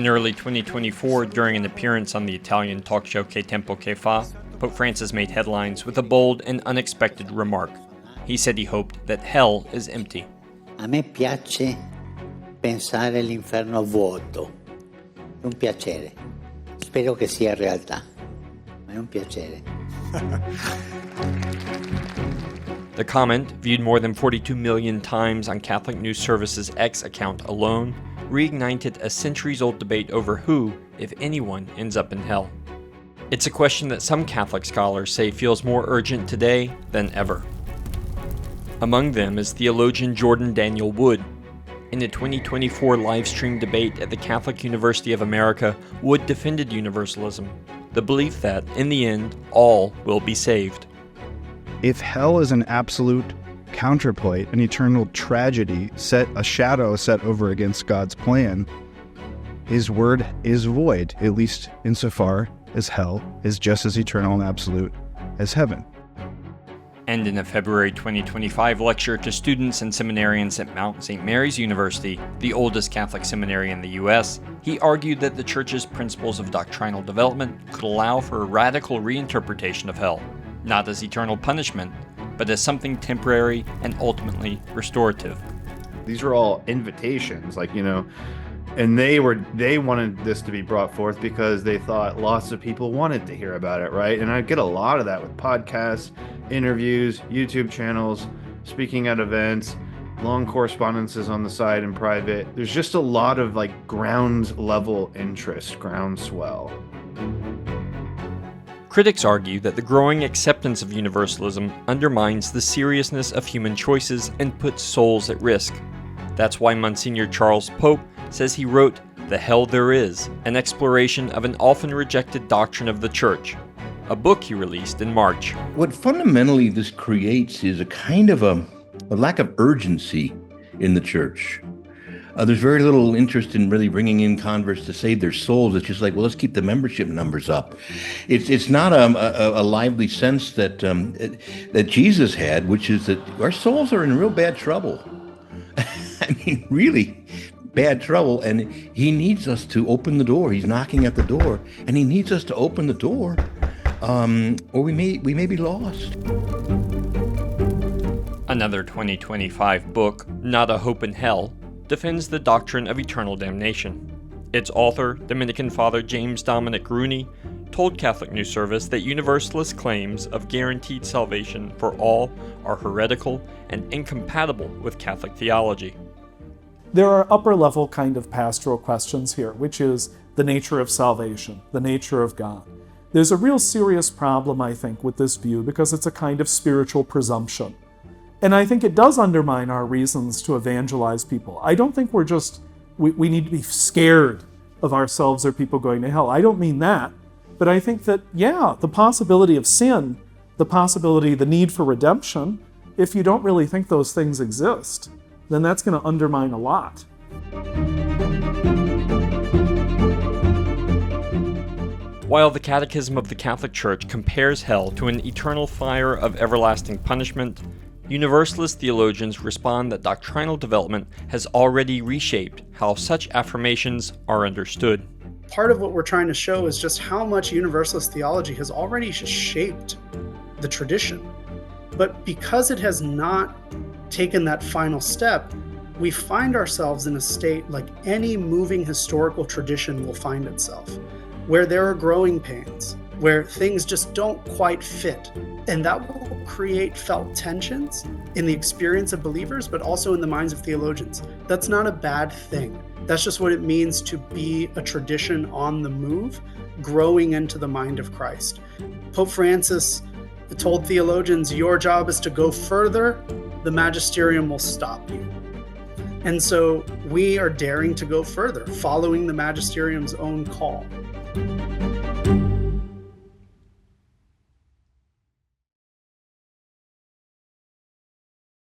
In early 2024, during an appearance on the Italian talk show Che Tempo Che Fa, Pope Francis made headlines with a bold and unexpected remark. He said he hoped that hell is empty. A me piace pensare l'inferno vuoto. È un piacere. Spero che sia realtà. Ma è un piacere. The comment, viewed more than 42 million times on Catholic News Service's X account alone, reignited a centuries-old debate over who, if anyone, ends up in hell. It's a question that some Catholic scholars say feels more urgent today than ever. Among them is theologian Jordan Daniel Wood. In a 2024 live-stream debate at the Catholic University of America, Wood defended universalism, the belief that, in the end, all will be saved. If hell is an absolute counterpoint, an eternal tragedy, a shadow set over against God's plan, his word is void, at least insofar as hell is just as eternal and absolute as heaven. And in a February 2025 lecture to students and seminarians at Mount St. Mary's University, the oldest Catholic seminary in the U.S., he argued that the Church's principles of doctrinal development could allow for a radical reinterpretation of hell, not as eternal punishment, but as something temporary and ultimately restorative. These are all invitations, and they wanted this to be brought forth because they thought lots of people wanted to hear about it, right? And I get a lot of that with podcasts, interviews, YouTube channels, speaking at events, long correspondences on the side in private. There's just a lot of ground level interest, groundswell. Critics argue that the growing acceptance of universalism undermines the seriousness of human choices and puts souls at risk. That's why Monsignor Charles Pope says he wrote The Hell There Is, an exploration of an often rejected doctrine of the Church, a book he released in March. What fundamentally this creates is a kind of a lack of urgency in the Church. There's very little interest in really bringing in converts to save their souls. It's just let's keep the membership numbers up. It's not a lively sense that Jesus had, which is that our souls are in real bad trouble. I mean, really bad trouble, and he needs us to open the door. He's knocking at the door, and he needs us to open the door, or we may be lost. Another 2025 book, Not a Hope in Hell, defends the doctrine of eternal damnation. Its author, Dominican Father James Dominic Rooney, told Catholic News Service that Universalist claims of guaranteed salvation for all are heretical and incompatible with Catholic theology. There are upper-level kind of pastoral questions here, which is the nature of salvation, the nature of God. There's a real serious problem, I think, with this view because it's a kind of spiritual presumption. And I think it does undermine our reasons to evangelize people. I don't think we need to be scared of ourselves or people going to hell. I don't mean that. But I think that, the possibility of sin, the need for redemption, if you don't really think those things exist, then that's going to undermine a lot. While the Catechism of the Catholic Church compares hell to an eternal fire of everlasting punishment, Universalist theologians respond that doctrinal development has already reshaped how such affirmations are understood. Part of what we're trying to show is just how much Universalist theology has already shaped the tradition. But because it has not taken that final step, we find ourselves in a state like any moving historical tradition will find itself, where there are growing pains, where things just don't quite fit. And that will create felt tensions in the experience of believers, but also in the minds of theologians. That's not a bad thing. That's just what it means to be a tradition on the move, growing into the mind of Christ. Pope Francis told theologians, your job is to go further, the magisterium will stop you. And so we are daring to go further, following the magisterium's own call.